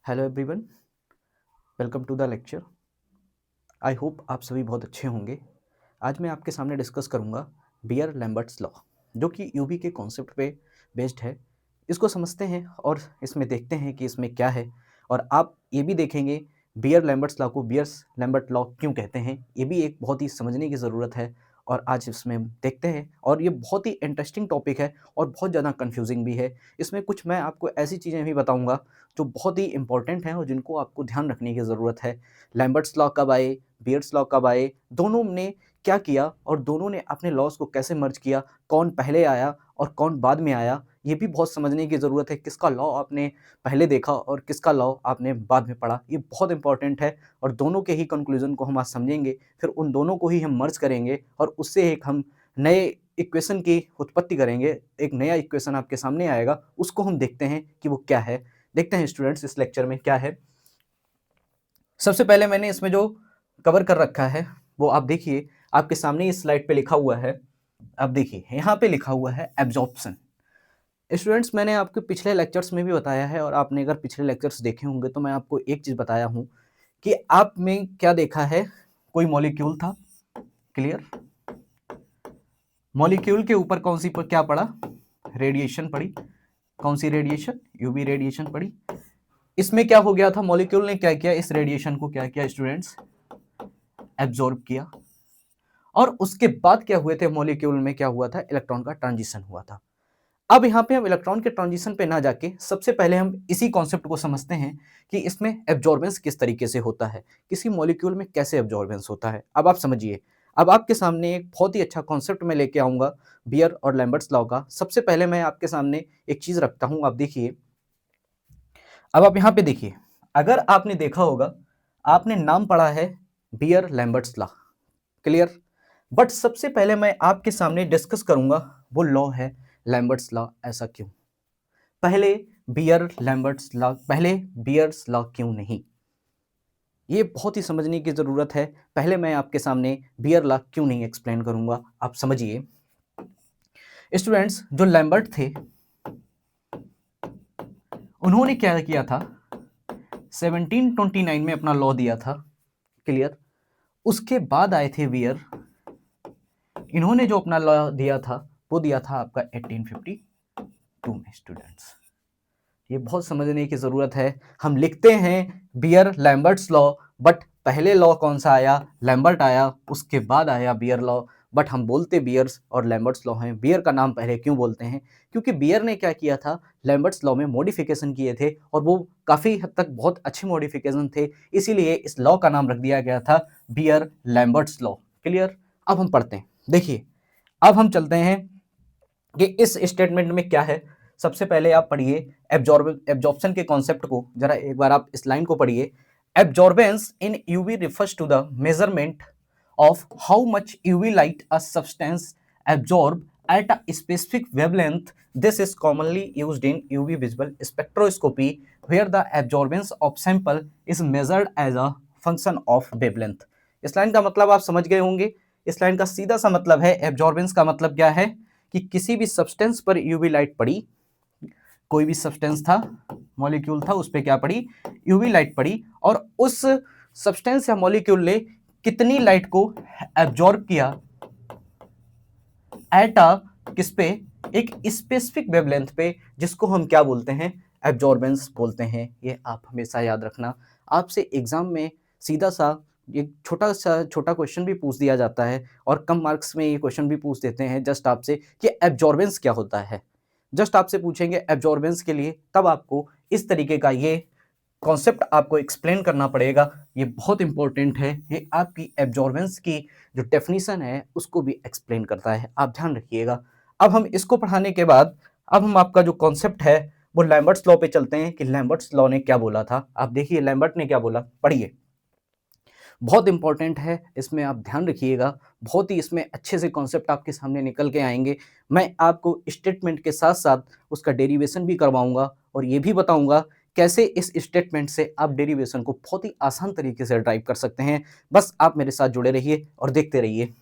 Hello everyone, welcome to the lecture. I hope आप सभी बहुत अच्छे होंगे। आज मैं आपके सामने डिस्कस करूंगा बीयर-लैम्बर्ट्स लॉ, जो कि यूवी के कॉन्सेप्ट पे बेस्ड है। इसको समझते हैं और इसमें देखते हैं कि इसमें क्या है, और आप ये भी देखेंगे बीयर-लैम्बर्ट्स लॉ को बीयर्स-लैम्बर्ट लॉ क्यों कहते हैं। ये भी एक बहुत ही समझने की ज़रूरत है और आज इसमें देखते हैं। और ये बहुत ही इंटरेस्टिंग टॉपिक है और बहुत ज़्यादा कन्फ्यूजिंग भी है। इसमें कुछ मैं आपको ऐसी चीज़ें भी बताऊँगा जो बहुत ही इंपॉर्टेंट हैं और जिनको आपको ध्यान रखने की ज़रूरत है। लैम्बर्ट्स लॉ कब आए, बीयर्स लॉ कब आए, दोनों ने क्या किया और दोनों ने अपने लॉज़ को कैसे मर्ज किया, कौन पहले आया और कौन बाद में आया, ये भी बहुत समझने की ज़रूरत है। किसका लॉ आपने पहले देखा और किसका लॉ आपने बाद में पढ़ा, ये बहुत इंपॉर्टेंट है। और दोनों के ही कंक्लूजन को हम आज समझेंगे, फिर उन दोनों को ही हम मर्ज करेंगे और उससे एक हम नए इक्वेशन की उत्पत्ति करेंगे। एक नया इक्वेशन आपके सामने आएगा, उसको हम देखते हैं कि वो क्या है। देखते हैं स्टूडेंट्स इस लेक्चर में क्या है। सबसे पहले मैंने इसमें जो कवर कर रखा है वो आप देखिए, आपके सामने इस स्लाइड पे लिखा हुआ है। आप देखिए यहाँ पे लिखा हुआ है एब्जॉर्प्शन। स्टूडेंट्स, मैंने आपके पिछले लेक्चर्स में भी बताया है और आपने अगर पिछले लेक्चर्स देखे होंगे तो मैं आपको एक चीज़ बताया हूँ कि आप में क्या देखा है, कोई मॉलिक्यूल था, क्लियर। मॉलिक्यूल के ऊपर कौन सी क्या पड़ा, रेडिएशन पड़ी। कौन सी रेडिएशन, यूवी रेडिएशन पड़ी। इसमें क्या हो गया था, मॉलिक्यूल ने क्या किया, इस रेडिएशन को क्या किया स्टूडेंट्स, एब्जॉर्ब किया। और उसके बाद क्या हुए थे, मॉलिक्यूल में क्या हुआ था, इलेक्ट्रॉन का ट्रांजिशन हुआ था। अब यहाँ पे हम इलेक्ट्रॉन के ट्रांजिशन पे ना जाके सबसे पहले हम इसी कॉन्सेप्ट को समझते हैं कि इसमें एब्जॉर्बेंस किस तरीके से होता है, किसी मॉलिक्यूल में कैसे एब्जॉर्बेंस होता है। अब आप समझिए, अब आपके सामने एक बहुत ही अच्छा कॉन्सेप्ट में लेके आऊंगा बियर और लैम्बर्ट्स लॉ का। सबसे पहले मैं आपके सामने एक चीज रखता हूं, आप देखिए। अब आप यहाँ पे देखिए, अगर आपने देखा होगा, आपने नाम पढ़ा है Beer Lambert's law, clear. But सबसे पहले मैं आपके सामने डिस्कस करूंगा वो लॉ है लैम्बर्ट्स लॉ। ऐसा क्यों, पहले बियर लैम्बर्ट्स लॉ, पहले बियर्स लॉ क्यों नहीं, ये बहुत ही समझने की जरूरत है। पहले मैं आपके सामने बियर लॉ क्यों नहीं एक्सप्लेन करूंगा, आप समझिए। स्टूडेंट्स, जो लैम्बर्ट थे उन्होंने क्या किया था, 1729 में अपना लॉ दिया था, क्लियर। उसके बाद आए थे बियर, इन्होंने जो अपना लॉ दिया था वो दिया था आपका 1852 में। स्टूडेंट्स, ये बहुत समझने की जरूरत है। हम लिखते हैं बियर लैम्बर्ट्स लॉ, बट पहले लॉ कौन सा आया, लैम्बर्ट आया, उसके बाद आया बियर लॉ। बट हम बोलते बियर्स और लैम्बर्ट्स लॉ हैं। बियर का नाम पहले क्यों बोलते हैं, क्योंकि बियर ने क्या किया था, लैम्बर्ट्स लॉ में मॉडिफिकेशन किए थे और वो काफ़ी हद तक बहुत अच्छे मॉडिफिकेशन थे, इसीलिए इस लॉ का नाम रख दिया गया था बियर लैम्बर्ट्स लॉ, क्लियर। अब हम पढ़ते हैं, देखिए अब हम चलते हैं कि इस स्टेटमेंट में क्या है। सबसे पहले आप पढ़िए एब्जॉर्प्शन के कॉन्सेप्ट को, जरा एक बार आप इस लाइन को पढ़िए। Absorbance in UV refers to the measurement of how much UV light a substance absorb at a specific wavelength. This is commonly used in UV visible spectroscopy where the absorbance of sample is measured as a function of wavelength. इस line का मतलब आप समझ गए होंगे। इस line का सीधा सा मतलब है, एब्जॉर्बेंस का मतलब क्या है कि किसी भी सब्सटेंस पर यूवी लाइट पड़ी, कोई भी सब्सटेंस था, मॉलिक्यूल था, उस पर क्या पड़ी, यूवी लाइट पड़ी, और उस सब्सटेंस या मॉलिक्यूल ने कितनी लाइट को एब्जॉर्ब किया एट अ किस पे, एक स्पेसिफिक वेवलेंथ पे, जिसको हम क्या बोलते हैं, एब्जॉर्बेंस बोलते हैं। ये आप हमेशा याद रखना। आपसे एग्जाम में सीधा सा एक छोटा क्वेश्चन भी पूछ दिया जाता है और कम मार्क्स में ये क्वेश्चन भी पूछ देते हैं जस्ट आपसे कि एब्जॉर्बेंस क्या होता है। जस्ट आपसे पूछेंगे एब्जॉर्बेंस के लिए, तब आपको इस तरीके का ये कॉन्सेप्ट आपको एक्सप्लेन करना पड़ेगा। ये बहुत इंपॉर्टेंट है, ये आपकी एब्जॉर्बेंस की जो डेफिनेशन है उसको भी एक्सप्लेन करता है, आप ध्यान रखिएगा। अब हम इसको पढ़ाने के बाद अब हम आपका जो कॉन्सेप्ट है वो लैम्बर्ट्स लॉ पे चलते हैं कि लैम्बर्ट्स लॉ ने क्या बोला था। आप देखिए लैम्बर्ट ने क्या बोला, पढ़िए, बहुत इंपॉर्टेंट है, इसमें आप ध्यान रखिएगा। बहुत ही इसमें अच्छे से कॉन्सेप्ट आपके सामने निकल के आएंगे। मैं आपको स्टेटमेंट के साथ साथ उसका डेरिवेशन भी करवाऊंगा और ये भी बताऊंगा कैसे इस स्टेटमेंट से आप डेरिवेशन को बहुत ही आसान तरीके से ड्राइव कर सकते हैं। बस आप मेरे साथ जुड़े रहिए और देखते रहिए।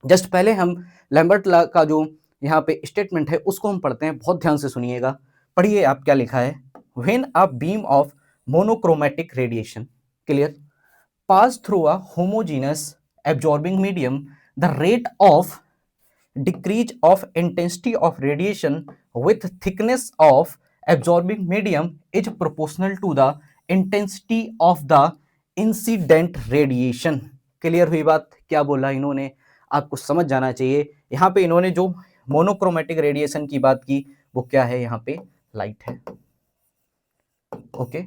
जस्ट पहले हम लैम्बर्ट लॉ का जो यहाँ पे स्टेटमेंट है उसको हम पढ़ते हैं, बहुत ध्यान से सुनिएगा। पढ़िए आप क्या लिखा है। When a beam of monochromatic radiation, clear, pass through a homogeneous absorbing medium, the rate of decrease of intensity of radiation with thickness of absorbing medium is proportional to the intensity of the incident radiation। Clear हुई बात? क्या बोला इन्होंने, आपको समझ जाना चाहिए। यहाँ पे इन्होंने जो मोनोक्रोमेटिक रेडिएशन की बात की वो क्या है, यहाँ पे लाइट है। ओके,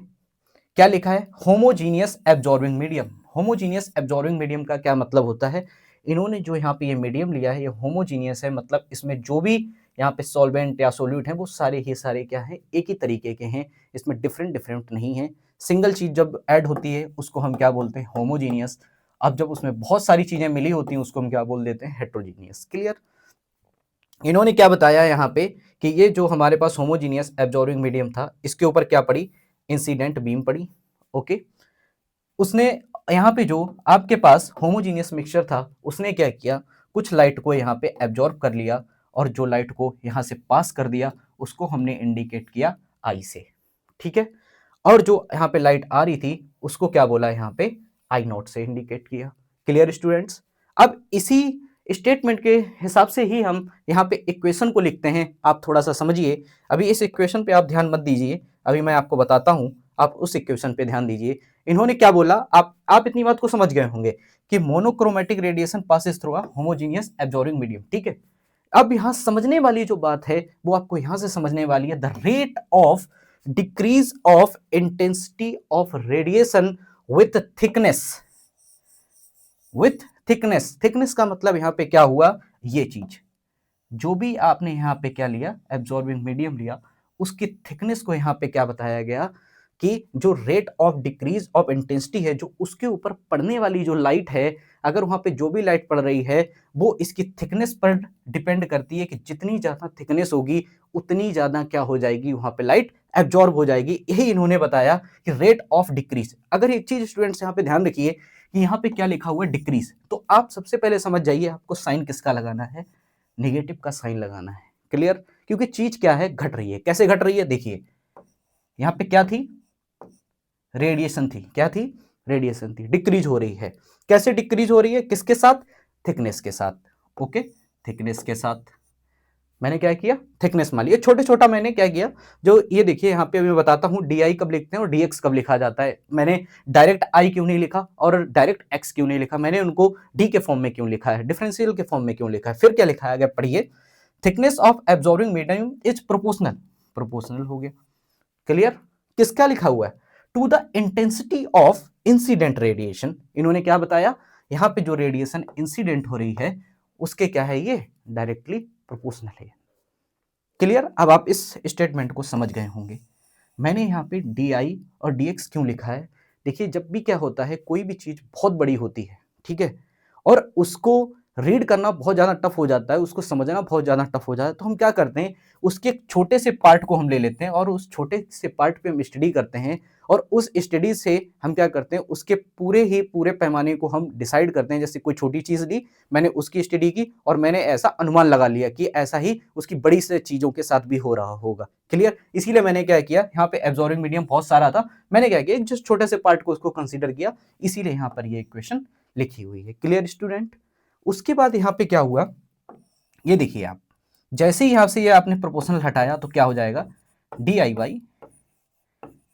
क्या लिखा है? Homogeneous absorbing medium. Homogeneous absorbing medium का क्या मतलब होता है? इन्होंने जो यहाँ पे ये मीडियम लिया है ये होमोजीनियस है, मतलब इसमें जो भी यहाँ पे सॉल्वेंट या सोल्यूट हैं वो सारे ही सारे क्या हैं, एक ही तरीके के हैं, इसमें डिफरेंट डिफरेंट नहीं है। सिंगल चीज जब ऐड होती है उसको हम क्या बोलते हैं, होमोजीनियस। अब जब उसमें बहुत सारी चीजें मिली होती हैं उसको हम क्या बोल देते हैं, हेट्रोजीनियस। क्लियर? इन्होंने क्या बताया यहाँ पे कि ये जो हमारे पास होमोजीनियस एब्जॉर्बिंग मीडियम था इसके ऊपर क्या पड़ी, इंसिडेंट बीम पड़ी। ओके, उसने यहाँ पे जो आपके पास होमोजीनियस मिक्सचर था उसने क्या किया, कुछ लाइट को यहाँ पे एब्जॉर्ब कर लिया और जो लाइट को यहाँ से पास कर दिया उसको हमने इंडिकेट किया आई से। ठीक है, और जो यहाँ पे लाइट आ रही थी उसको क्या बोला, यहाँ पे आई नॉट से इंडिकेट किया। Clear students? अब इसी स्टेटमेंट के हिसाब से ही हम यहाँ पे इक्वेशन को लिखते हैं। आप थोड़ा सा समझिए, अभी इस इक्वेशन पे आप ध्यान मत दीजिए, अभी मैं आपको बताता हूँ, आप उस इक्वेशन पे ध्यान दीजिए। इन्होंने क्या बोला, आप इतनी बात को समझ गए होंगे कि monochromatic radiation passes through a homogeneous absorbing medium. ठीक है, अब यहां समझने वाली जो बात है वो आपको यहां से समझने वाली है, the rate of decrease of intensity of radiation with thickness. With thickness, thickness का मतलब यहां पे क्या हुआ, ये चीज जो भी आपने यहां पे क्या लिया, एब्जॉर्बिंग मीडियम लिया, उसकी थिकनेस को यहां पे क्या बताया गया कि जो rate of decrease of intensity है, जो उसके ऊपर पड़ने वाली जो लाइट है, अगर वहां पे जो भी लाइट पड़ रही है वो इसकी थिकनेस पर डिपेंड करती है कि जितनी ज्यादा थिकनेस होगी उतनी ज्यादा क्या हो जाएगी, वहां पे लाइट एब्जॉर्ब हो जाएगी। यही इन्होंने बताया कि रेट ऑफ डिक्रीज। अगर एक चीज स्टूडेंट्स यहाँ पे ध्यान रखिए कि यहाँ पे क्या लिखा हुआ है, डिक्रीज, तो आप सबसे पहले समझ जाइए आपको साइन किसका लगाना है, नेगेटिव का साइन लगाना है। क्लियर? क्योंकि चीज क्या है, घट रही है। कैसे घट रही है, देखिए यहां पे क्या थी, रेडिएशन थी, क्या थी, रेडिएशन थी, डिक्रीज हो रही है। कैसे डिक्रीज हो रही है, किसके साथ, थिकनेस के साथ। ओके, थिकनेस के साथ मैंने क्या किया, थिकनेस मान लिया, छोटे छोटा मैंने क्या किया, जो ये देखिए यहाँ पे मैं बताता हूँ डी आई कब लिखते हैं और डी एक्स कब लिखा जाता है। मैंने डायरेक्ट आई क्यों नहीं लिखा और डायरेक्ट एक्स क्यों नहीं लिखा, मैंने उनको डी के फॉर्म में क्यों लिखा है, डिफरेंशियल के फॉर्म में क्यों लिखा है। फिर क्या लिखा है, पढ़िए, thickness of absorbing medium is proportional, proportional हो गया। क्लियर? किसका लिखा हुआ है, to the intensity of incident radiation. इन्होंने क्या बताया, यहां पे जो रेडिएशन इंसिडेंट हो रही है उसके क्या है, ये डायरेक्टली प्रोपोर्शनल है। क्लियर? अब आप इस स्टेटमेंट को समझ गए होंगे। मैंने यहाँ पे डी आई और डी एक्स क्यों लिखा है, देखिए जब भी क्या होता है, कोई भी चीज बहुत बड़ी होती है, ठीक है, और उसको रीड करना बहुत ज़्यादा टफ हो जाता है, उसको समझना बहुत ज़्यादा टफ हो जाता है, तो हम क्या करते हैं, उसके एक छोटे से पार्ट को हम ले लेते हैं और उस छोटे से पार्ट पे हम स्टडी करते हैं और उस स्टडी से हम क्या करते हैं, उसके पूरे पैमाने को हम डिसाइड करते हैं। जैसे कोई छोटी चीज़ ली, मैंने उसकी स्टडी की और मैंने ऐसा अनुमान लगा लिया कि ऐसा ही उसकी बड़ी से चीज़ों के साथ भी हो रहा होगा। क्लियर? इसीलिए मैंने क्या किया, यहाँ पे एब्जॉर्बिंग मीडियम बहुत सारा था, मैंने क्या किया, जस्ट छोटे से पार्ट को उसको कंसिडर किया, इसीलिए यहाँ पर ये इक्वेशन लिखी हुई है। Clear student? उसके बाद यहाँ पे क्या हुआ, ये देखिए आप, जैसे ही यहाँ से ये आपने प्रोपोर्शनल हटाया तो क्या हो जाएगा, D I by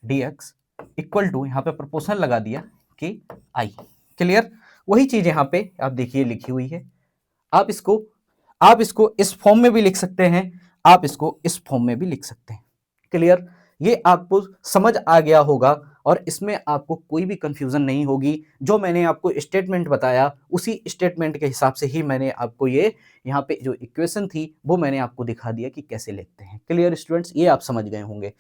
D X equal to, यहाँ पे प्रोपोर्शनल लगा दिया कि आई। क्लियर? वही चीज यहाँ पे आप देखिए लिखी हुई है। आप इसको इस फॉर्म में भी लिख सकते हैं, आप इसको इस फॉर्म में भी लिख सकते हैं। क्लियर? ये आपको समझ आ गया होगा और इसमें आपको कोई भी कंफ्यूजन नहीं होगी। जो मैंने आपको स्टेटमेंट बताया उसी स्टेटमेंट के हिसाब से ही मैंने आपको ये यहाँ पे जो इक्वेशन थी वो मैंने आपको दिखा दिया कि कैसे लिखते हैं। Clear students? ये आप समझ गए होंगे।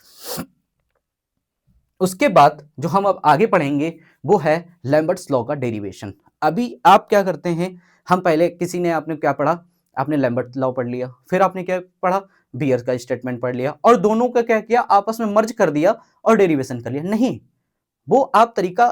उसके बाद जो हम अब आगे पढ़ेंगे वो है लैम्बर्ट्स लॉ का डेरिवेशन। अभी आप क्या करते हैं, हम पहले किसी ने, आपने क्या पढ़ा, आपने लैम्बर्ट लॉ पढ़ लिया, फिर आपने क्या पढ़ा, बियर का स्टेटमेंट पढ़ लिया और दोनों का क्या किया, आपस में मर्ज कर दिया और डेरिवेशन कर लिया। नहीं, वो आप तरीका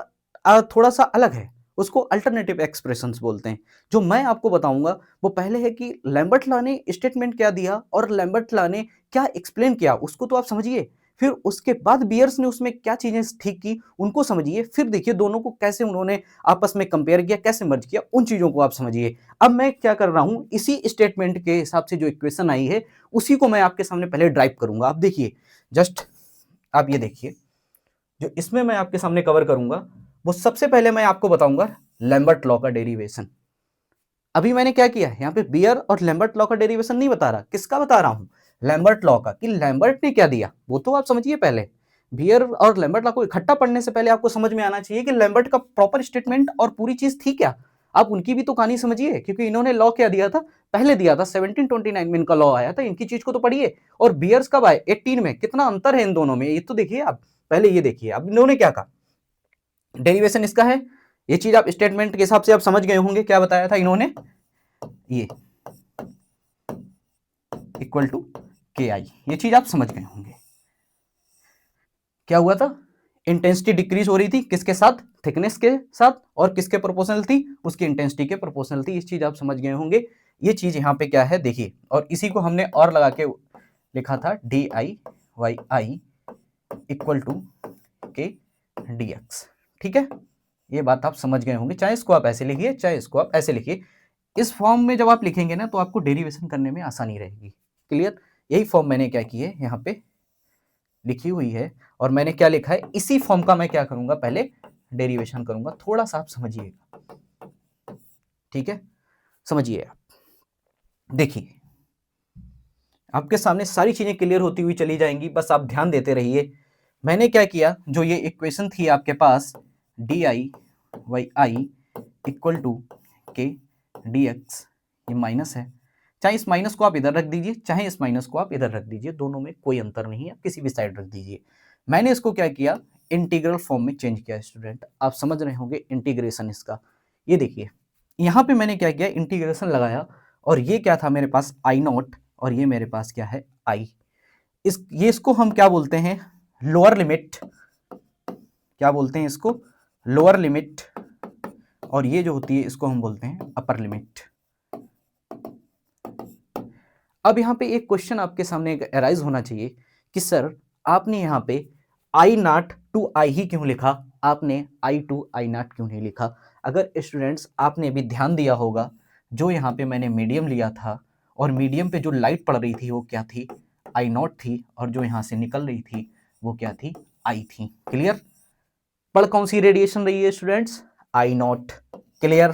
थोड़ा सा अलग है, उसको अल्टरनेटिव एक्सप्रेशंस बोलते हैं। जो मैं आपको बताऊंगा वो पहले है कि लैम्बर्ट लॉ ने स्टेटमेंट क्या दिया और लैम्बर्ट लॉ ने क्या एक्सप्लेन किया, उसको तो आप समझिए। फिर उसके बाद बियर्स ने उसमें क्या चीजें ठीक की उनको समझिए, फिर देखिए दोनों को कैसे उन्होंने आपस में कंपेयर किया, कैसे मर्ज किया, उन चीजों को आप समझिए। अब मैं क्या कर रहा हूं, इसी स्टेटमेंट के हिसाब से जो इक्वेशन आई है उसी को मैं आपके सामने पहले ड्राइव करूंगा। आप देखिए, जस्ट आप ये देखिए, जो इसमें मैं आपके सामने कवर करूंगा वो सबसे पहले मैं आपको बताऊंगा लैम्बर्ट लॉ का डेरिवेशन। अभी मैंने क्या किया है, यहाँ पे बियर और लैम्बर्ट लॉ का डेरिवेशन नहीं बता रहा, किसका बता रहा हूं, लैम्बर्ट लॉ का, कि लैम्बर्ट ने क्या दिया वो तो आप समझिए। पहले बियर और लैम्बर्ट लॉ को इकट्ठा पढ़ने से पहले आपको समझ में आना चाहिए कि लैम्बर्ट का प्रॉपर स्टेटमेंट और पूरी चीज थी क्या। आप उनकी भी तो कहानी समझिए, क्योंकि इन्होंने लॉ क्या दिया था, पहले दिया था 1729 में इनका लॉ आया था, इनकी चीज को तो पढ़िए। और बियर्स कब आए, 18 में, कितना अंतर है इन दोनों में, ये तो देखिए आप। पहले ये देखिए अब इन्होंने क्या कहा, डेरिवेशन इसका है, ये चीज आप स्टेटमेंट के हिसाब से आप समझ गए होंगे क्या बताया था इन्होंने, ये इक्वल टू के आई, ये चीज आप समझ गए होंगे। क्या हुआ था, इंटेंसिटी डिक्रीज हो रही थी, किसके साथ, थिकनेस के साथ, और किसके प्रोपोर्शनल थी, उसकी इंटेंसिटी के प्रोपोर्शनल थी। इस चीज आप समझ गए होंगे। ये चीज यहाँ पे क्या है देखिए, और इसी को हमने और लगा के लिखा था D I Y I equal to K D X. ठीक है, ये बात आप समझ गए होंगे, चाहे इसको आप ऐसे लिखिए चाहे इसको आप ऐसे लिखिए। इस फॉर्म में जब आप लिखेंगे ना तो आपको डेरिवेशन करने में आसानी रहेगी। क्लियर, यही फॉर्म मैंने क्या की है यहाँ पे लिखी हुई है, और मैंने क्या लिखा है, इसी फॉर्म का मैं क्या करूंगा, पहले डेरिवेशन करूंगा। थोड़ा सा आप समझिएगा, ठीक है, समझिए आप। देखिए आपके सामने सारी चीजें क्लियर होती हुई चली जाएंगी, बस आप ध्यान देते रहिए। मैंने क्या किया, जो ये इक्वेशन थी आपके पास D I Y I equal to K D X, ये माइनस है, चाहे इस माइनस को आप इधर रख दीजिए चाहे इस माइनस को आप इधर रख दीजिए, दोनों में कोई अंतर नहीं है, आप किसी भी साइड रख दीजिए। मैंने इसको क्या किया, इंटीग्रल फॉर्म में चेंज किया। स्टूडेंट आप समझ रहे होंगे इंटीग्रेशन इसका, ये देखिए यहाँ पे मैंने क्या किया, इंटीग्रेशन लगाया, और ये क्या था मेरे पास आई नॉट, और ये मेरे पास क्या है आई। ये इसको हम क्या बोलते हैं, लोअर लिमिट, क्या बोलते हैं इसको, लोअर लिमिट, और ये जो होती है इसको हम बोलते हैं अपर लिमिट। अब यहाँ पे एक क्वेश्चन आपके सामने अराइज होना चाहिए कि सर आपने यहाँ पे आई नॉट टू आई ही क्यों लिखा, आपने आई टू आई नॉट क्यों नहीं लिखा। अगर स्टूडेंट्स आपने भी ध्यान दिया होगा, जो यहाँ पे मैंने मीडियम लिया था, और मीडियम पे जो लाइट पड़ रही थी वो क्या थी, आई नॉट थी, और जो यहाँ से निकल रही थी वो क्या थी, आई थी। क्लियर, पढ़ कौन सी रेडिएशन रही है स्टूडेंट्स, आई नॉट। क्लियर,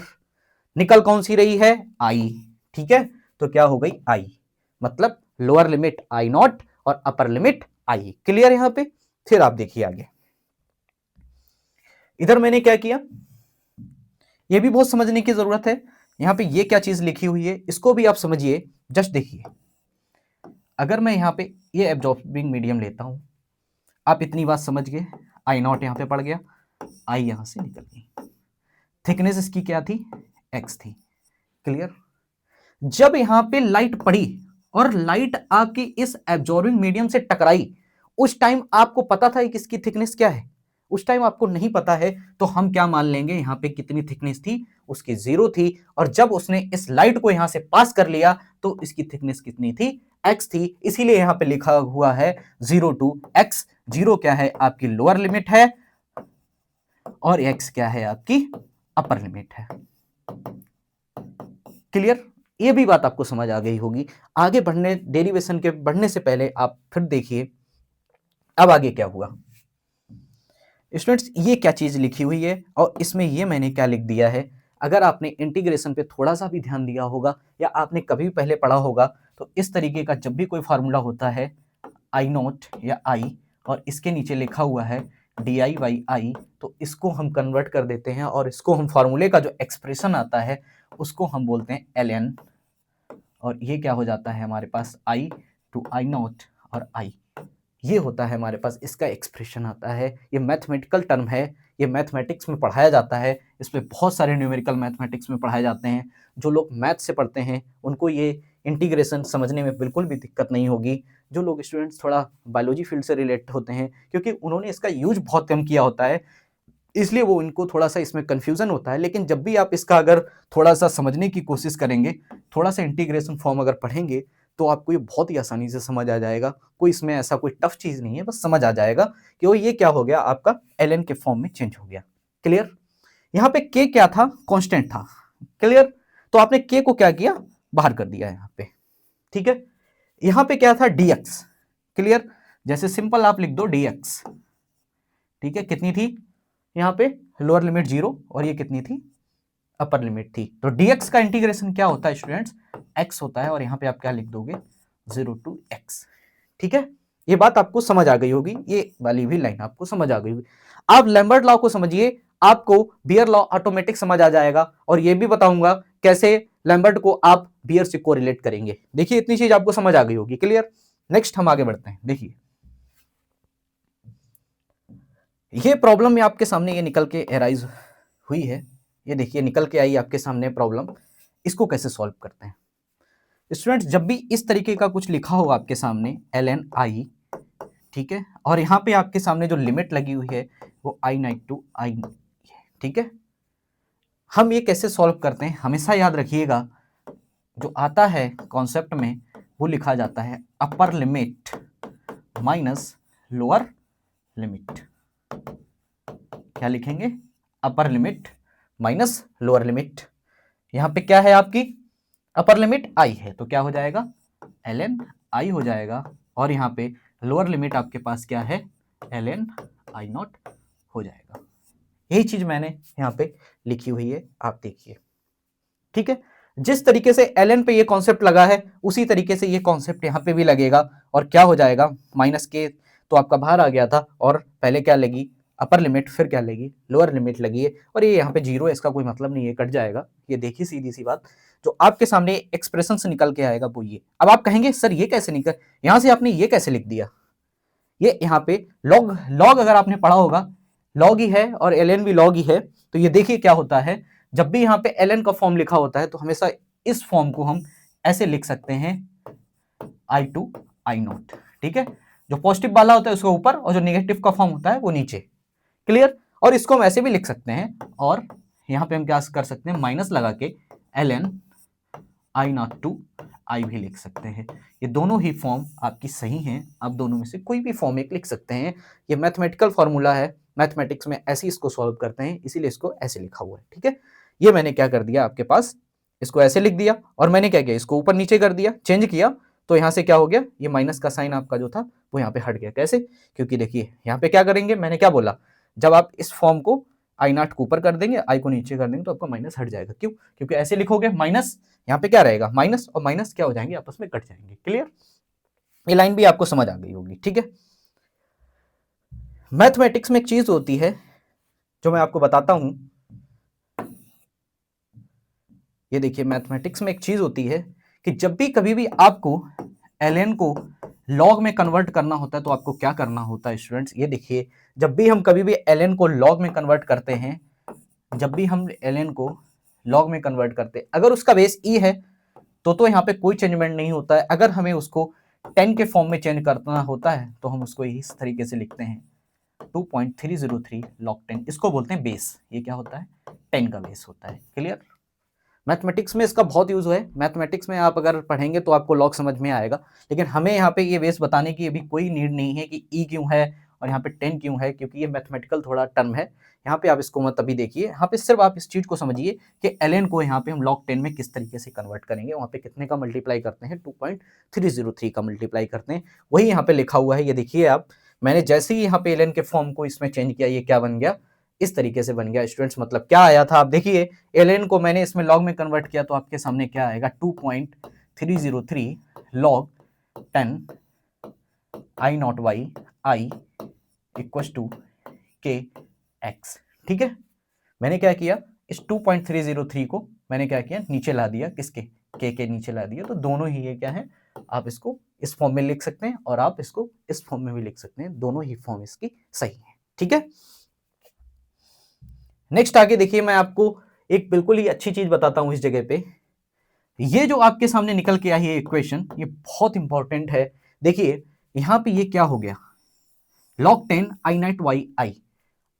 निकल कौन सी रही है, आई। ठीक है, तो क्या हो गई आई, मतलब लोअर लिमिट आई नॉट और अपर लिमिट आई। क्लियर यहां पे। फिर आप देखिए आगे, इधर मैंने क्या किया, ये भी बहुत समझने की जरूरत है। यहां पे ये क्या चीज लिखी हुई है इसको भी आप समझिए। जस्ट देखिए, अगर मैं यहां पे ये एब्जॉर्बिंग मीडियम लेता हूं, आप इतनी बात समझ गए, आई नॉट यहां पे पड़ गया, आई यहां से निकल गई, थिकनेस इसकी क्या थी, एक्स थी। क्लियर, जब यहां पे लाइट पड़ी और लाइट आके इस एब्जॉर्बिंग मीडियम से टकराई, उस टाइम आपको पता था कि इसकी थिकनेस क्या है, उस टाइम आपको नहीं पता है, तो हम क्या मान लेंगे, यहां पे कितनी थिकनेस थी, उसकी 0 थी, और जब उसने इस लाइट को यहां से पास कर लिया तो इसकी थिकनेस कितनी थी, x थी। इसीलिए यहां पे लिखा हुआ है 0 to x। 0 क्या है, आपकी लोअर लिमिट है, और x क्या है, आपकी अपर लिमिट है। क्लियर, ये भी बात आपको समझ आ गई होगी। आगे बढ़ने, डेरिवेशन के बढ़ने से पहले आप फिर देखिए अब आगे क्या हुआ। स्टूडेंट्स ये क्या चीज लिखी हुई है, और इसमें ये मैंने क्या लिख दिया है, अगर आपने इंटीग्रेशन पे थोड़ा सा भी ध्यान दिया होगा, या आपने कभी पहले पढ़ा होगा, तो इस तरीके का जब भी कोई फार्मूला होता है आई नॉट या आई, और इसके नीचे लिखा हुआ है डी आई वाई आई, तो इसको हम कन्वर्ट कर देते हैं, और इसको हम फार्मूले का जो एक्सप्रेशन आता है उसको हम बोलते हैं एल एन, और ये क्या हो जाता है हमारे पास आई टू आई नॉट और आई, ये होता है हमारे पास, इसका एक्सप्रेशन आता है। ये मैथमेटिकल टर्म है, ये मैथमेटिक्स में पढ़ाया जाता है, इसमें बहुत सारे न्यूमेरिकल मैथमेटिक्स में पढ़ाए जाते हैं। जो लोग मैथ से पढ़ते हैं उनको ये इंटीग्रेशन समझने में बिल्कुल भी दिक्कत नहीं होगी। जो लोग स्टूडेंट्स थोड़ा बायोलॉजी फील्ड से रिलेटेड होते हैं, क्योंकि उन्होंने इसका यूज बहुत कम किया होता है, इसलिए वो इनको थोड़ा सा इसमें कन्फ्यूजन होता है। लेकिन जब भी आप इसका अगर थोड़ा सा समझने की कोशिश करेंगे, थोड़ा सा इंटीग्रेशन फॉर्म अगर पढ़ेंगे, तो आपको ये बहुत ही आसानी से समझ आ जाएगा, कोई इसमें ऐसा कोई टफ चीज नहीं है, बस समझ आ जाएगा कि वो ये क्या हो गया, आपका ln के फॉर्म में चेंज हो गया। क्लियर? यहाँ पे k क्या था, कांस्टेंट था। क्लियर? तो आपने k को क्या किया, बाहर कर दिया यहाँ पे। ठीक है, यहाँ पे क्या था, dx। क्लियर? जैसे सिंपल आप लिख दो dx। ठीक है, कितनी थी यहाँ पे, लोअर लिमिट 0 और ये कितनी थी, अपर लिमिट थी। तो dx का इंटीग्रेशन क्या होता है स्टूडेंट्स, x होता है, और यहाँ पे आप क्या लिख दोगे, 0 to x। ठीक है, ये बात आपको समझ आ गई होगी, ये वाली भी लाइन आपको समझ आ गई होगी। आप लैम्बर्ट लॉ को समझिए, आपको बियर लॉ ऑटोमेटिक समझ आ जाएगा, और ये भी बताऊंगा कैसे लैम्बर्ट को आप बियर से कोरिलेट करेंगे। देखिए इतनी चीज आपको समझ आ गई होगी। क्लियर? नेक्स्ट हम आगे बढ़ते हैं। देखिए ये प्रॉब्लम में आपके सामने ये निकल के एराइज हुई है, ये देखिए निकल के आई आपके सामने प्रॉब्लम। इसको कैसे सॉल्व करते हैं स्टूडेंट्स, जब भी इस तरीके का कुछ लिखा हो आपके सामने ln i, ठीक है, और यहाँ पे आपके सामने जो लिमिट लगी हुई है वो i नाइट टू i, ठीक है, हम ये कैसे सॉल्व करते हैं, हमेशा याद रखिएगा जो आता है कॉन्सेप्ट में वो लिखा जाता है upper limit minus lower limit. क्या लिखेंगे, upper limit minus lower limit. यहां पे क्या है आपकी अपर लिमिट i है, तो क्या हो जाएगा ln i हो जाएगा, और यहाँ पे लोअर लिमिट आपके पास क्या है, ln i नॉट हो जाएगा। यही चीज मैंने यहाँ पे लिखी हुई है, आप देखिए। ठीक है, जिस तरीके से ln पे ये कॉन्सेप्ट लगा है उसी तरीके से ये कॉन्सेप्ट यहाँ पे भी लगेगा, और क्या हो जाएगा, माइनस के तो आपका बाहर आ गया था, और पहले क्या लगी अपर लिमिट, फिर क्या लगी लोअर लिमिट लगी है, और ये यहाँ पे 0 है, इसका कोई मतलब नहीं है, कट जाएगा। ये देखिए सीधी सी बात, जो आपके सामने एक्सप्रेशन से निकल के आएगा वो ये। अब आप कहेंगे सर ये कैसे निकल, यहाँ से आपने ये कैसे लिख दिया, ये यहाँ पे लॉग लॉग अगर आपने पढ़ा होगा, लॉग ही है और ln भी लॉग ही है। तो ये देखिए क्या होता है, जब भी यहाँ पे ln का फॉर्म लिखा होता है तो हमेशा इस फॉर्म को हम ऐसे लिख सकते हैं i टू i नॉट। ठीक है, जो पॉजिटिव वाला होता है उसको ऊपर, और जो नेगेटिव का फॉर्म होता है वो नीचे। क्लियर? और इसको हम ऐसे भी लिख सकते हैं, और यहाँ पे हम क्या कर सकते हैं, माइनस लगा के ln i naught to i भी लिख सकते हैं। ये दोनों ही फॉर्म आपकी सही हैं, आप दोनों में से कोई भी फॉर्म एक लिख सकते हैं। ये मैथमेटिकल फॉर्मूला है, मैथमेटिक्स में ऐसे इसको सॉल्व करते हैं, इसीलिए इसको ऐसे लिखा हुआ है। ठीक है, ये मैंने क्या कर दिया आपके पास, इसको ऐसे लिख दिया, और मैंने क्या किया, इसको ऊपर नीचे कर दिया, चेंज किया, तो यहाँ से क्या हो गया, ये माइनस का साइन आपका जो था वो यहाँ पे हट गया। कैसे, क्योंकि देखिए यहाँ पे क्या करेंगे, मैंने क्या बोला, जब आप इस फॉर्म को आई नॉट को ऊपर कर देंगे, आई को नीचे कर देंगे, तो आपका माइनस हट जाएगा। क्यों, क्योंकि ऐसे लिखोगे माइनस, यहाँ पे क्या रहेगा माइनस, और माइनस क्या हो जाएंगे, आपस में कट जाएंगे। क्लियर? ये लाइन भी आपको समझ आ गई होगी। ठीक है, मैथमेटिक्स में एक चीज होती है जो मैं आपको बताता हूं, ये देखिए मैथमेटिक्स में एक चीज होती है कि जब भी कभी भी आपको ln को लॉग में कन्वर्ट करना होता है तो आपको क्या करना होता है स्टूडेंट्स, ये देखिए जब भी हम कभी भी ln को लॉग में कन्वर्ट करते हैं, जब भी हम ln को लॉग में कन्वर्ट करते हैं, अगर उसका बेस e है तो यहाँ पे कोई चेंजमेंट नहीं होता है। अगर हमें उसको 10 के फॉर्म में चेंज करना होता है तो हम उसको इस तरीके से लिखते हैं 2.303 log 10, इसको बोलते हैं बेस। ये क्या होता है, 10 का बेस होता है। क्लियर? मैथमेटिक्स में इसका बहुत यूज है, मैथमेटिक्स में आप अगर पढ़ेंगे तो आपको लॉग समझ में आएगा, लेकिन हमें यहाँ पे ये बेस बताने की अभी कोई नीड नहीं है कि ई क्यों है और यहाँ पे 10 क्यों है, क्योंकि ये मैथमेटिकल थोड़ा टर्म है। यहाँ पे आप इसको मत अभी देखिए, यहाँ पे सिर्फ आप इस चीज को समझिए कि ln को यहाँ पे हम log 10 में किस तरीके से कन्वर्ट करेंगे। वहाँ पे कितने का मल्टीप्लाई करते हैं, 2.303 का मल्टीप्लाई करते हैं, वही यहाँ पे लिखा हुआ है। ये देखिए आप, मैंने जैसे ही यहाँ पे ln के फॉर्म को इसमें चेंज किया, ये क्या बन गया, इस तरीके से बन गया। स्टूडेंट्स मतलब क्या आया था, आप देखिए ln को मैंने इसमें log में कन्वर्ट किया तो आपके सामने क्या आएगा, 2.303 log 10 i naught y i equal to k x। ठीक है, मैंने क्या किया, इस 2.303 को मैंने क्या किया, नीचे ला दिया, किसके, k के नीचे ला दिया। तो दोनों ही ये क्या है, आप इसको इस फॉर्म में लिख सकते हैं और आप इसको इस फॉर्म में भी लिख सकते हैं, दोनों ही फॉर्म इसकी सही है। ठीक है, नेक्स्ट आगे देखिए, मैं आपको एक बिल्कुल ही अच्छी चीज बताता हूं इस जगह पे। ये जो आपके सामने निकल के आई है इक्वेशन, ये बहुत इंपॉर्टेंट है। देखिए यहां पे ये क्या हो गया, log 10 i night y i।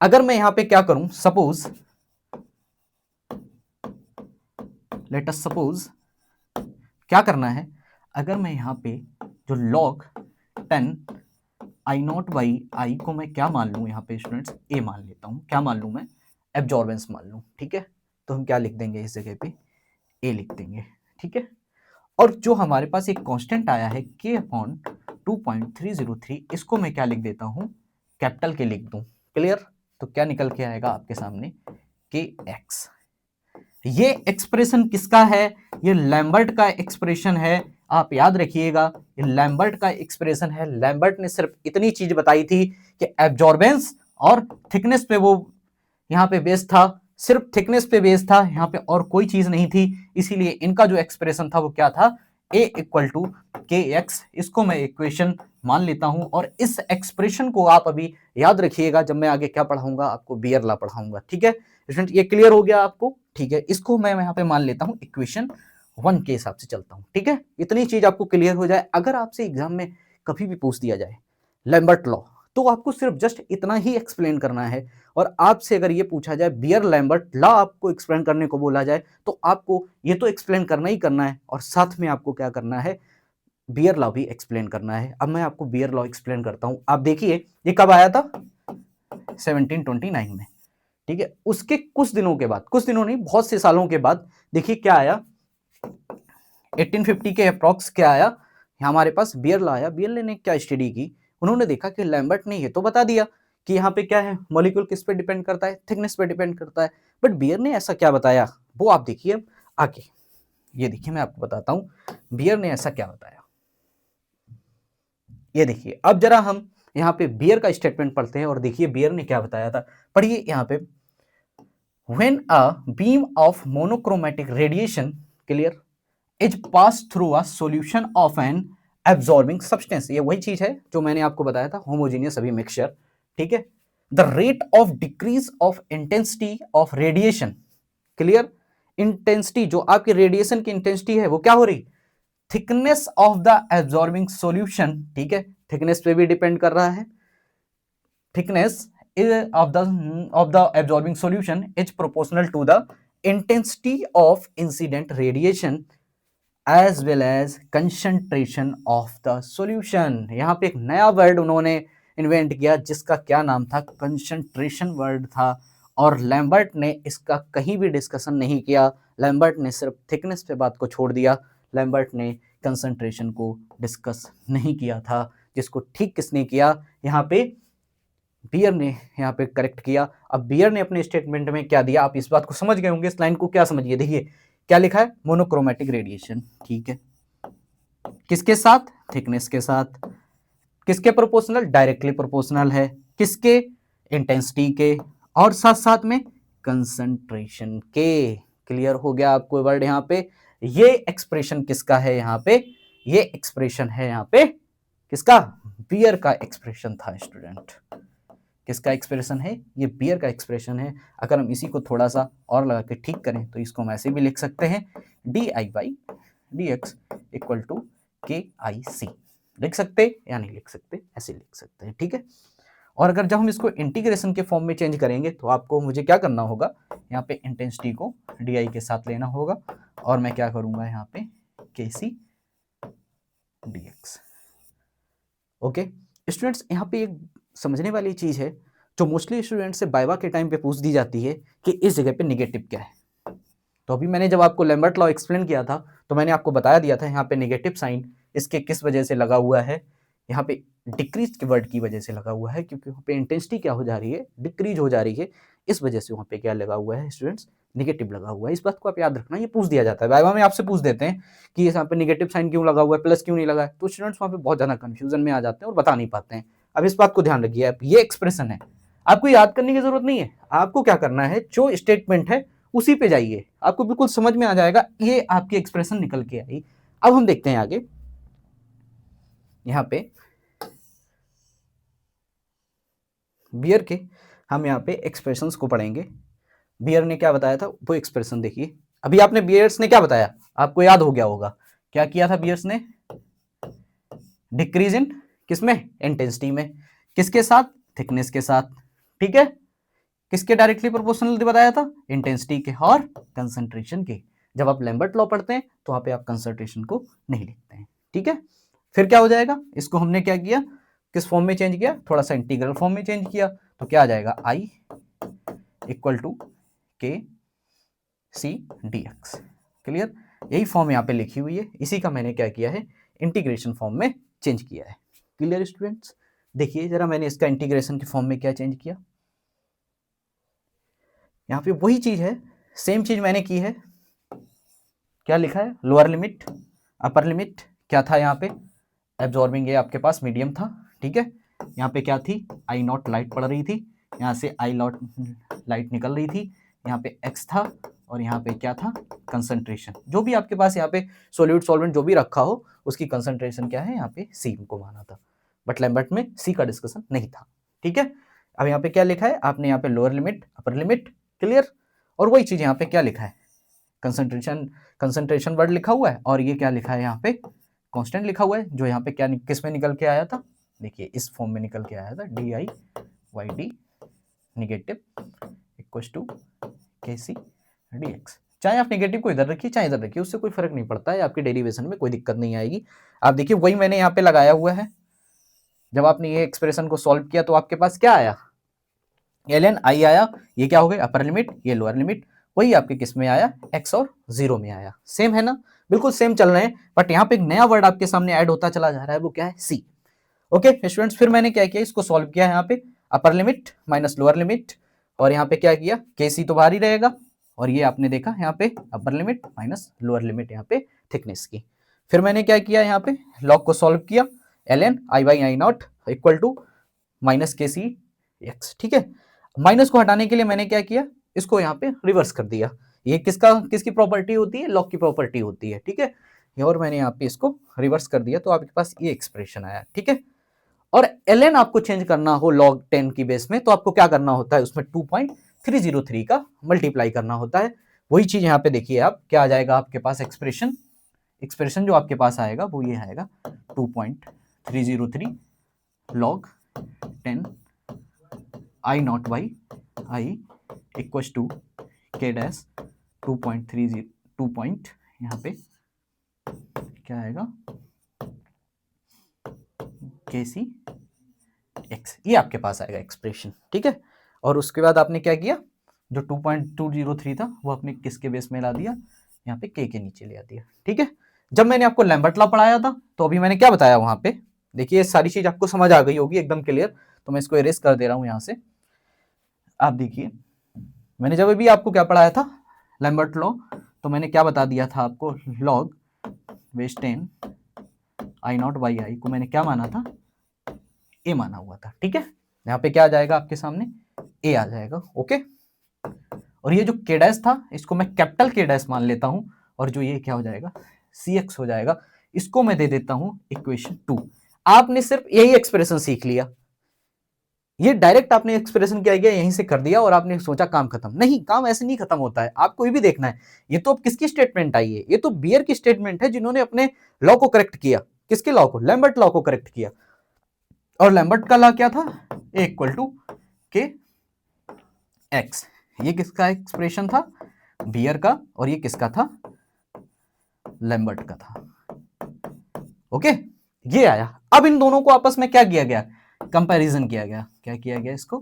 अगर मैं यहां पे क्या करूं, सपोज लेट अस सपोज क्या करना है, अगर मैं यहाँ पे जो log 10 आई नॉट बाई आई को मैं क्या मान लूँ यहाँ पे स्टूडेंट्स, ए मान लेता हूँ। क्या मान लूँ मैं? एब्जॉर्बेंस मान लूँ। ठीक है, तो हम क्या लिख देंगे इस जगह पे? ए लिख देंगे। ठीक है, और जो हमारे पास एक कांस्टेंट आया है के अपॉन 2.303, इसको मैं क्या लिख देता हूँ? कैपिटल के लिख दूँ। क्लियर? तो क्या निकल के आएगा आपके सामने? के एक्स। ये एक्सप्रेशन किसका है? ये लैम्बर्ट का एक्सप्रेशन है। आप याद रखिएगा, ये लैम्बर्ट का एक्सप्रेशन है। लैम्बर्ट ने सिर्फ इतनी चीज बताई थी कि एब्जॉर्बेंस और थिकनेस पे वो यहाँ पे बेस्ड था, सिर्फ थिकनेस पे बेस्ड था, यहाँ पे और कोई चीज नहीं थी। इसीलिए इनका जो एक्सप्रेशन था वो क्या था? ए इक्वल टू के एक्स। इसको मैं इक्वेशन मान लेता हूं, और इस एक्सप्रेशन को आप अभी याद रखिएगा, जब मैं आगे क्या पढ़ाऊंगा आपको, बियर लॉ पढ़ाऊंगा। ठीक है स्टूडेंट, ये क्लियर हो गया आपको? ठीक है, इसको मैं यहाँ पे मान लेता हूँ इक्वेशन 1 के हिसाब से चलता हूँ। ठीक है, इतनी चीज आपको क्लियर हो जाए। अगर आपसे एग्जाम में कभी भी पूछ दिया जाए लैम्बर्ट लॉ, तो आपको सिर्फ जस्ट इतना ही एक्सप्लेन करना है। और आपसे अगर ये पूछा जाए बियर लैम्बर्ट लॉ आपको एक्सप्लेन करने को बोला जाए, तो आपको ये तो एक्सप्लेन करना ही करना है, और साथ में आपको क्या करना है? बियर लॉ भी एक्सप्लेन करना है। अब मैं आपको बियर लॉ एक्सप्लेन करता हूं। आप देखिए, ये कब आया था? 1729 में। ठीक है, उसके कुछ दिनों के बाद, कुछ दिनों नहीं, बहुत से सालों के बाद, देखिए क्या आया? 1850 के अप्रॉक्स क्या आया हमारे पास? बियर लॉ आया। बियर लॉ ने क्या स्टडी की? उन्होंने देखा कि लैम्बर्ट ने ये तो बता दिया कि यहाँ पे क्या है, मॉलिक्यूल किस पे डिपेंड करता है? थिकनेस पे डिपेंड करता है। बट बियर ने ऐसा क्या बताया, वो आप देखिए आगे। ये देखिए, मैं आपको बताता हूं बियर ने ऐसा क्या बताया। ये देखिए, अब जरा हम यहाँ पे बियर का स्टेटमेंट पढ़ते हैं और देखिए बियर ने क्या बताया था। पढ़िए यहाँ पे, when a beam of monochromatic radiation, clear, is passed through a solution of an absorbing substance, ये वही चीज है जो मैंने आपको बताया था, होमोजेनियस अभी मिक्सचर। ठीक है, the rate of decrease of intensity of radiation, clear, intensity जो आपकी रेडिएशन की इंटेंसिटी है वो क्या हो रही? Thickness of the absorbing solution. ठीक है, थिकनेस पे भी डिपेंड कर रहा है। thickness of the absorbing solution is proportional to the intensity of incident radiation as well as concentration of the solution। यहाँ पे एक नया वर्ड उन्होंने इन्वेंट किया जिसका क्या नाम था? कंसंट्रेशन वर्ड था। और लैम्बर्ट ने इसका कहीं भी डिस्कशन नहीं किया। लैम्बर्ट ने सिर्फ थिकनेस पे बात को छोड़ दिया। लैम्बर्ट ने कंसंट्रेशन को डिस्कस नहीं किया था, जिसको ठीक किसने किया? यहाँ पे बियर ने यहाँ पे करेक्ट किया। अब बियर ने अपने स्टेटमेंट में क्या दिया, आप इस बात को समझ गए होंगे। इस लाइन को क्या समझिए, देखिए क्या लिखा है? Monochromatic radiation. ठीक है, किसके साथ? थिकनेस के साथ। किसके प्रोपोर्शनल? डायरेक्टली प्रोपोर्शनल है। किसके? इंटेंसिटी के, और साथ साथ में कंसंट्रेशन के। क्लियर हो गया आपको वर्ड यहाँ पे? ये एक्सप्रेशन किसका है यहाँ पे? ये एक्सप्रेशन है यहाँ पे किसका? बियर का एक्सप्रेशन था स्टूडेंट। किसका एक्सप्रेशन है? ये बियर का एक्सप्रेशन है। अगर हम इसी को थोड़ा सा और लगा के ठीक करें तो इसको हम ऐसे भी लिख सकते हैं, D I by D X equal to K I सी। लिख सकते या नहीं लिख सकते? ऐसे लिख सकते हैं। ठीक है, और अगर जब हम इसको इंटीग्रेशन के फॉर्म में चेंज करेंगे तो आपको मुझे क्या करना होगा? यहाँ पे इंटेंसिटी को डी आई के साथ लेना होगा, और मैं क्या करूंगा यहाँ पे? K C D X. Okay students, यहाँ पे एक समझने वाली चीज है जो मोस्टली स्टूडेंट से वाइवा के टाइम पे पूछ दी जाती है कि इस जगह पे निगेटिव क्या है। तो अभी मैंने जब आपको लैम्बर्ट लॉ एक्सप्लेन किया था तो मैंने आपको बताया दिया था यहाँ पे निगेटिव साइन इसके किस वजह से लगा हुआ है? यहाँ पे डिक्रीज के वर्ड की वजह से लगा हुआ है, क्योंकि वहाँ पे इंटेंसिटी क्या हो जा रही है? डिक्रीज हो जा रही है। इस वजह से वहाँ पे क्या लगा हुआ है स्टूडेंट्स? निगेटिव लगा हुआ है। इस बात को आप याद रखना, ये पूछ दिया जाता है वाइवा में, आपसे पूछ देते हैं कि यहाँ पे निगेटिव साइन क्यों लगा हुआ है, प्लस क्यों नहीं लगा है। तो स्टूडेंट्स वहाँ पे बहुत ज्यादा कंफ्यूजन में आ जाते हैं और बता नहीं पाते हैं। अब इस बात को ध्यान रखिए, आप ये एक्सप्रेशन है, आपको याद करने की जरूरत नहीं है। आपको क्या करना है? जो स्टेटमेंट है उसी पे जाइए, आपको बिल्कुल समझ में आ जाएगा। ये आपकी एक्सप्रेशन निकल के आई। अब हम देखते हैं आगे, यहाँ पे बियर के हम यहाँ पे एक्सप्रेशंस को पढ़ेंगे। बियर ने क्या बताया था वो एक्सप्रेशन देखिए। अभी आपने बियर्स ने क्या बताया, आपको याद हो गया होगा। क्या किया था बियर्स ने? डिक्रीज इन किसमें? इंटेंसिटी में। किसके साथ? थिकनेस के साथ। ठीक है, किसके डायरेक्टली प्रोपोर्शनल बताया था? इंटेंसिटी के और कंसंट्रेशन के। जब आप लैम्बर्ट लॉ पढ़ते हैं तो वहां पे आप कंसंट्रेशन को नहीं लिखते हैं। ठीक है। फिर क्या हो जाएगा, इसको हमने क्या किया, किस फॉर्म में चेंज किया, थोड़ा सा इंटीग्रल फॉर्म में चेंज किया, तो क्या आ जाएगा, आई equal to K C D x. Clear, यही फॉर्म यहाँ पे लिखी हुई है, इसी का मैंने क्या किया है, इंटीग्रेशन फॉर्म में चेंज किया है। क्लियर स्टूडेंट्स, देखिए जरा मैंने इसका इंटीग्रेशन के फॉर्म में क्या चेंज किया, यहाँ पे वही चीज है, सेम चीज मैंने की है। क्या लिखा है, लोअर लिमिट अपर लिमिट क्या था यहाँ पे, एब्जॉर्बिंग ये आपके पास मीडियम था, ठीक है। यहाँ पे क्या थी, आई नॉट लाइट पड़ रही थी, यहाँ से आई नॉट लाइट निकल रही थी, यहाँ पे एक्स था, और यहाँ पे क्या था, कंसंट्रेशन, जो भी आपके पास यहाँ पे सॉल्यूट सॉल्वेंट जो भी रखा हो उसकी कंसंट्रेशन क्या है, यहाँ पे सी को माना था, बट लैम्बर्ट में सी का डिस्कशन नहीं था, ठीक है। अब यहाँ पे क्या लिखा है आपने, यहाँ पे lower limit upper limit, clear, और वही चीज यहाँ पे क्या लिखा है, कंसंट्रेशन वर्ड लिखा हुआ है, और ये क्या लिखा है यहाँ पे, कांस्टेंट लिखा हुआ है, जो यहाँ पे क्या किस में निकल के आया था, देखिए इस फॉर्म में निकल के आया था, D I Y D negative equal to K C D x. चाहे आप नेगेटिव को इधर रखिए चाहे इधर रखिए, उससे कोई फर्क नहीं पड़ता है, आपके डेरिवेशन में कोई दिक्कत नहीं आएगी। आप देखिए वही मैंने यहाँ पे लगाया हुआ है, जब आपने ये एक्सप्रेशन को सॉल्व किया तो आपके पास क्या आया, एल एन आई आया, ये क्या हो गया अपर लिमिट, ये लोअर लिमिट, वही आपके किस में आया, एक्स और जीरो में आया, सेम है ना, बिल्कुल सेम चल रहे हैं, बट यहाँ पे एक नया वर्ड आपके सामने ऐड होता चला जा रहा है, वो क्या है, सी। ओके स्टूडेंट्स, फिर मैंने क्या किया, इसको सॉल्व किया यहाँ पे, upper limit minus lower limit, और यहाँ पे क्या किया, के सी तो बाहर ही रहेगा, और ये आपने देखा यहाँ पे upper limit minus lower limit यहाँ पे थिकनेस की। फिर मैंने क्या किया, यहाँ पे लॉग को सॉल्व किया, L N I by I naught equal to minus K C x, ठीक है। माइनस को हटाने के लिए मैंने क्या किया, इसको यहाँ पे रिवर्स कर दिया, ये किसकी प्रॉपर्टी होती है, लॉग की प्रॉपर्टी होती है, ठीक है। और मैंने यहाँ पे इसको रिवर्स कर दिया, तो आपके पास ये एक्सप्रेशन आया, ठीक है। और ln आपको चेंज करना हो log 10 की बेस में, तो आपको क्या करना होता है, उसमें 2.303 का मल्टीप्लाई करना होता है। वही चीज यहाँ पे देखिए आप, क्या आ जाएगा आपके पास एक्सप्रेशन जो आपके पास आएगा वो ये आएगा 2.303 log 10 I naught by I equal to K dash 2.30 यहाँ पे क्या आएगा, के सी एक्स, ये आपके पास आएगा एक्सप्रेशन, ठीक है। और उसके बाद आपने क्या किया, जो 2.203 था वो आपने किसके बेस में ला दिया, यहाँ पे के नीचे ले आ दिया, ठीक है। जब मैंने आपको लैम्बर्ट लॉ पढ़ाया था तो अभी मैंने क्या बताया वहां पे, देखिए ये सारी चीज आपको समझ आ गई होगी एकदम क्लियर, तो मैं इसको इरेज कर दे रहा हूं यहाँ से। आप देखिए मैंने जब भी आपको क्या पढ़ाया था, लैम्बर्ट लॉ, तो मैंने क्या बता दिया था आपको, log base 10 I naught by आई को मैंने क्या माना था, ए माना हुआ था, ठीक है। यहाँ पे क्या आ जाएगा आपके सामने, ए आ जाएगा, ओके। और ये जो के डैश था इसको मैं कैपिटल के डैश मान लेता हूं, और जो ये क्या हो जाएगा, सी एक्स हो जाएगा, इसको मैं दे देता हूं इक्वेशन 2। आपने सिर्फ यही एक्सप्रेशन सीख लिया, ये डायरेक्ट आपने एक्सप्रेशन क्या किया, यहीं से कर दिया, और आपने सोचा काम खत्म, नहीं, काम ऐसे नहीं खत्म होता है, आपको ये भी देखना है। ये तो अब किसकी स्टेटमेंट आई है, ये तो बियर की स्टेटमेंट है, जिन्होंने अपने लॉ को करेक्ट किया, किसके लॉ को, लैम्बर्ट लॉ को करेक्ट किया। और लैम्बर्ट का लॉ क्या था, ए इक्वल टू के एक्स, ये किसका एक्सप्रेशन था, बियर का, और ये किसका था, लैम्बर्ट का था, ओके। ये आया, अब इन दोनों को आपस में क्या किया गया, कंपैरिजन किया गया, क्या किया गया, इसको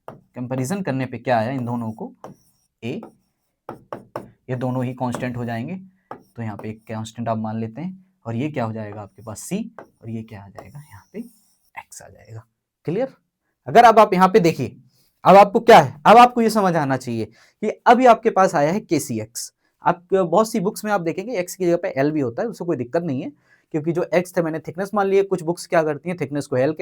कंपैरिजन करने पे क्या आया, इन दोनों को ए, ये दोनों ही कांस्टेंट हो जाएंगे, तो यहाँ पे एक कांस्टेंट आप मान लेते हैं, और ये क्या हो जाएगा आपके पास सी, और ये क्या आ जाएगा यहाँ पे एक्स आ जाएगा, क्लियर। अगर अब आप यहाँ पे देखिए, अब आपको क्या है, अब आपको ये समझ आना चाहिए कि अभी आपके पास आया है के सी एक्स। आप बहुत सी बुक्स में आप देखेंगे एक्स की जगह पे एल भी होता है, उससे कोई दिक्कत नहीं है, क्योंकि जो एक्स थे मैंने थिकनेस मान लिया, कुछ बुक्स क्या करती हैं थिकनेस को एल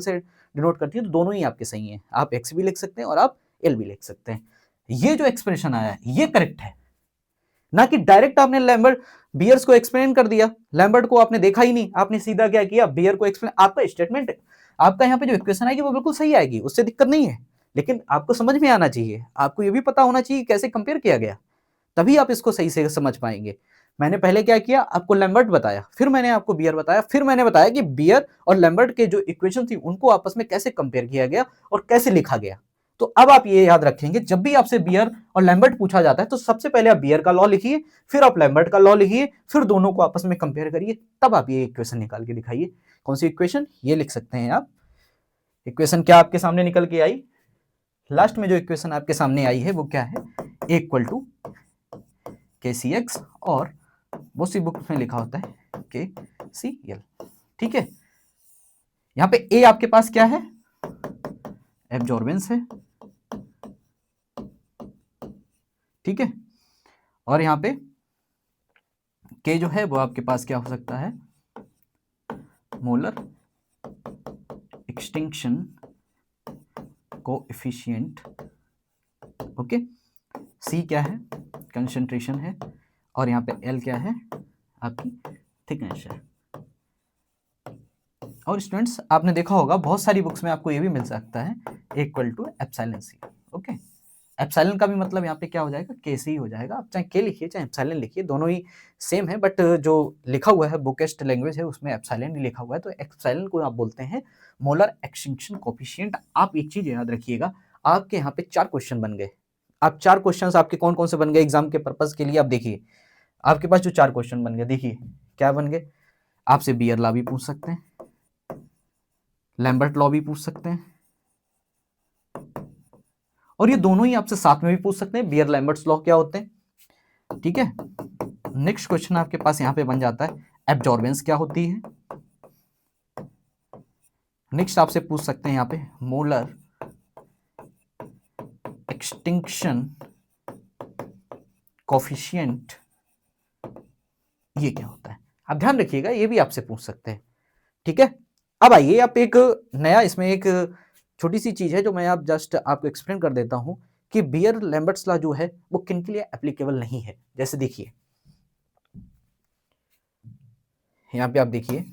से डिनोट करती है, तो दोनों ही आपके सही हैं, आप एक्स भी लिख सकते हैं और आप एल भी लिख सकते हैं। ये जो एक्सप्रेशन आया है ये करेक्ट है, ना कि डायरेक्ट आपने लैम्बर्ट बियर्स को एक्सप्लेन कर दिया, लैम्बर्ट को आपने देखा ही नहीं, आपने सीधा क्या किया, बियर को एक्सप्लेन। आपका स्टेटमेंट, आपका यहाँ पे जो इक्वेशन आएगी वो बिल्कुल सही आएगी, उससे दिक्कत नहीं है, लेकिन आपको समझ में आना चाहिए, आपको ये भी पता होना चाहिए कैसे कंपेयर किया गया, तभी आप इसको सही से समझ पाएंगे। मैंने पहले क्या किया, आपको लैम्बर्ट बताया, फिर मैंने आपको बियर बताया, फिर मैंने बताया कि बियर और लैम्बर्ट के जो इक्वेशन थी उनको आपस में कैसे कंपेयर किया गया और कैसे लिखा गया, तो अब आप ये याद रखेंगे, जब भी आपसे बियर और लैम्बर्ट पूछा जाता है तो सबसे पहले आप बियर का लॉ लिखिए, फिर आप लैम्बर्ट का लॉ लिखिए, फिर दोनों को आपस में कंपेयर करिए, तब आप ये इक्वेशन निकाल के दिखाइए। कौन सी इक्वेशन? ये लिख सकते हैं आप। इक्वेशन क्या आपके सामने निकल के आई? लास्ट में जो इक्वेशन आपके सामने आई है वो क्या है? इक्वल टू KCX, और बहुत सी बुक में लिखा होता है KCL। ठीक है, यहां पे A आपके पास क्या है? एब्जॉर्बेंस है, ठीक है, और यहां पे K जो है वो आपके पास क्या हो सकता है? Molar extinction coefficient. Okay, C क्या है? कंसंट्रेशन है, और यहाँ पे L क्या है? आपकी थिकनेस है। और स्टूडेंट्स आपने देखा होगा बहुत सारी बुक्स में आपको ये भी मिल सकता है equal to epsilon C। Okay, epsilon का भी मतलब यहाँ पे क्या हो जाएगा? KC हो जाएगा। आप चाहे K लिखिए चाहे एप्सिलॉन लिखिए, दोनों ही सेम है, बट जो लिखा हुआ है बुकेस्ट लैंग्वेज है उसमें एप्सिलॉन ही लिखा हुआ है, तो एप्सिलॉन को आप बोलते हैं मोलर एक्सटिंक्शन कोएफिशिएंट। आप एक चीज याद रखिएगा, आपके यहाँ पे 4 क्वेश्चन बन गए। आप 4 क्वेश्चन आपके कौन कौन से बन गए एग्जाम के पर्पज के लिए? आप देखिए आपके पास जो 4 क्वेश्चन बन गए, देखिए क्या बन गए। आपसे बियर लॉ भी पूछ सकते हैं, लैम्बर्ट लॉ भी पूछ सकते हैं, और ये दोनों ही आपसे साथ में भी पूछ सकते हैं, बियर लैम्बर्ट्स लॉ क्या होते हैं। ठीक है, नेक्स्ट क्वेश्चन आपके पास यहां पे बन जाता है एब्जॉर्बेंस क्या होती है। नेक्स्ट आपसे पूछ सकते हैं यहां पे मोलर एक्सटिंक्शन कोएफिशिएंट ये क्या होता है। आप ध्यान रखिएगा, ये भी आपसे पूछ सकते हैं। ठीक है, अब आइए आप एक नया, इसमें एक छोटी सी चीज है जो मैं आप जस्ट आपको एक्सप्लेन कर देता हूं कि बियर लैम्बर्ट्स लॉ जो है वो किन के लिए एप्लीकेबल नहीं है। जैसे देखिए यहां पे आप देखिए,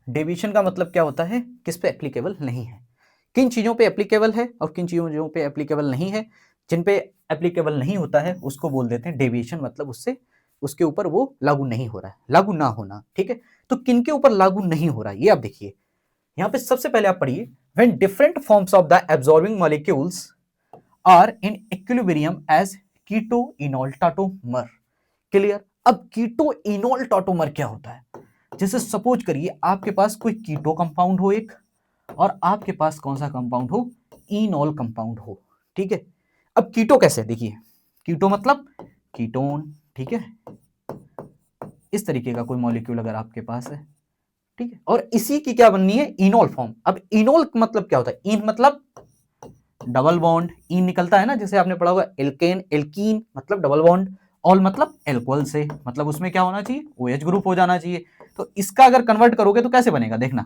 डेविएशन का मतलब क्या होता है? किस पे एप्लीकेबल नहीं है, किन चीजों पे एप्लीकेबल है और किन चीजों पे एप्लीकेबल नहीं है। जिन पे एप्लीकेबल नहीं होता है उसको बोल देते हैं डेविएशन, मतलब उससे उसके ऊपर वो लागू नहीं हो रहा है, लागू ना होना। ठीक है, तो किन के ऊपर लागू नहीं हो रहा है ये आप देखिए। यहां पे सबसे पहले आप पढ़िए, when different forms of the absorbing molecules are in equilibrium as keto enol tautomer. Clear? अब कीटो इनोल टाटोमर क्या होता है? जैसे सपोज करिए आपके पास कोई कीटो कंपाउंड हो एक, और आपके पास कौन सा कंपाउंड हो? इनोल कंपाउंड हो। ठीक है, अब कीटो कैसे? देखिए कीटो मतलब कीटोन। ठीक है, इस तरीके का कोई मॉलिक्यूल अगर आपके पास है, ठीक है, और इसी की क्या बननी है? Enol form. अब इनोल मतलब क्या होता है? इन मतलब डबल बॉन्ड, इन निकलता है ना, जैसे आपने पढ़ा होगा एल्केन, एल्कीन मतलब डबल बॉन्ड, ऑल मतलब एल्कोहल से, मतलब उसमें क्या होना चाहिए? OH ग्रुप हो जाना चाहिए। तो इसका अगर कन्वर्ट करोगे तो कैसे बनेगा? देखना,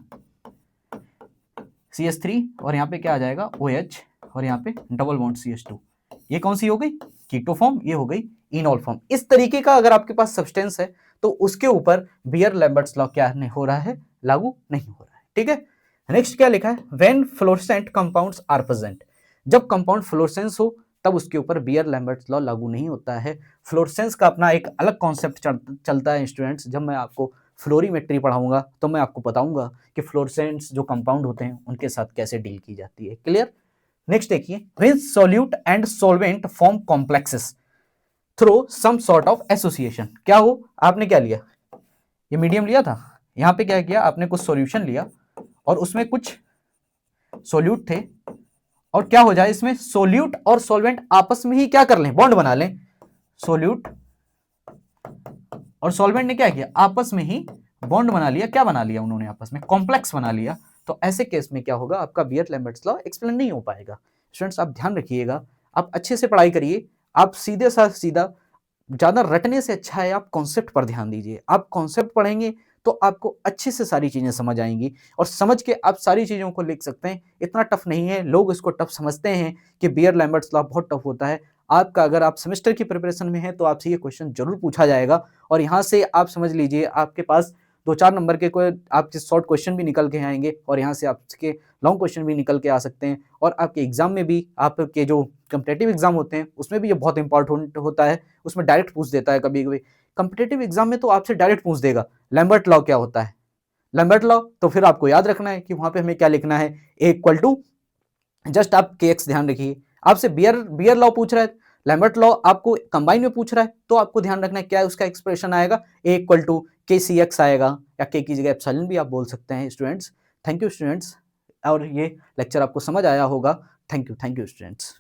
CH3 और यहाँ पे क्या आ जाएगा? OH, और यहाँ पे डबल बॉन्ड CH2। ये कौन सी हो गई? Keto form. ये हो गई इनोल फॉर्म। इस तरीके का अगर आपके पास सब्सटेंस है तो उसके ऊपर बियर लैम्बर्ट्स लॉ क्या नहीं हो रहा है? लागू नहीं हो रहा है। ठीक है, नेक्स्ट क्या लिखा है? When fluorescent compounds are present. जब कंपाउंड फ्लोरेसेंस हो तब उसके ऊपर बियर लैम्बर्ट्स लॉ लागू नहीं होता है। फ्लोरेसेंस का अपना एक अलग कॉन्सेप्ट चलता है स्टूडेंट्स। जब मैं आपको फ्लोरीमेट्री पढ़ाऊंगा तो मैं आपको बताऊंगा कि फ्लोरेसेंट्स जो कंपाउंड होते हैं उनके साथ कैसे डील की जाती है। क्लियर? नेक्स्ट देखिए, when solute and solvent form complexes through some sort of association. क्या हो? आपने क्या लिया? ये मीडियम लिया था, यहां पे क्या किया आपने? कुछ सॉल्यूशन लिया और उसमें कुछ सॉल्यूट थे, और क्या हो जाए इसमें? सॉल्यूट और सॉल्वेंट आपस में ही क्या कर लें? बॉन्ड बना लें। सॉल्यूट और सॉल्वेंट ने क्या किया? आपस में ही बॉन्ड बना लिया। क्या बना लिया उन्होंने? आपस में कॉम्प्लेक्स बना लिया। तो ऐसे केस में क्या होगा? आपका बियर लैम्बर्ट्स लॉ एक्सप्लेन नहीं हो पाएगा। स्टूडेंट्स आप ध्यान रखिएगा, आप अच्छे से पढ़ाई करिए। आप सीधे साथ सीधा, ज्यादा रटने से अच्छा है आप कॉन्सेप्ट पर ध्यान दीजिए। आप कॉन्सेप्ट पढ़ेंगे तो आपको अच्छे से सारी चीजें समझ आएंगी, और समझ के आप सारी चीजों को लिख सकते हैं। इतना टफ नहीं है। लोग इसको टफ समझते हैं कि बियर लैम्बर्ट्स लॉ बहुत टफ होता है। आपका अगर आप सेमेस्टर की प्रिपरेशन में है तो आपसे ये क्वेश्चन जरूर पूछा जाएगा, और यहाँ से आप समझ लीजिए आपके पास 2-4 नंबर के कोई आपके शॉर्ट क्वेश्चन भी निकल के आएंगे, और यहाँ से आपके लॉन्ग क्वेश्चन भी निकल के आ सकते हैं। और आपके एग्जाम में भी, आपके जो कॉम्पिटिटिव एग्जाम होते हैं उसमें भी ये बहुत इंपॉर्टेंट होता है। उसमें डायरेक्ट पूछ देता है कभी कभी। कॉम्पिटिटिव एग्जाम में तो आपसे डायरेक्ट पूछ देगा लैम्बर्ट लॉ क्या होता है, लैम्बर्ट लॉ, तो फिर आपको याद रखना है कि वहां पे हमें क्या लिखना है, ए इक्वल टू, जस्ट आप के एक्स ध्यान रखिए, आपसे बियर लॉ पूछ रहा है, लैम्बर्ट लॉ आपको कंबाइन में पूछ रहा है, तो आपको ध्यान रखना है क्या है उसका एक्सप्रेशन आएगा, ए equal to K C x आएगा, या के की जगह एप्सिलॉन भी आप बोल सकते हैं स्टूडेंट्स। थैंक यू स्टूडेंट्स, और ये लेक्चर आपको समझ आया होगा। Thank you students.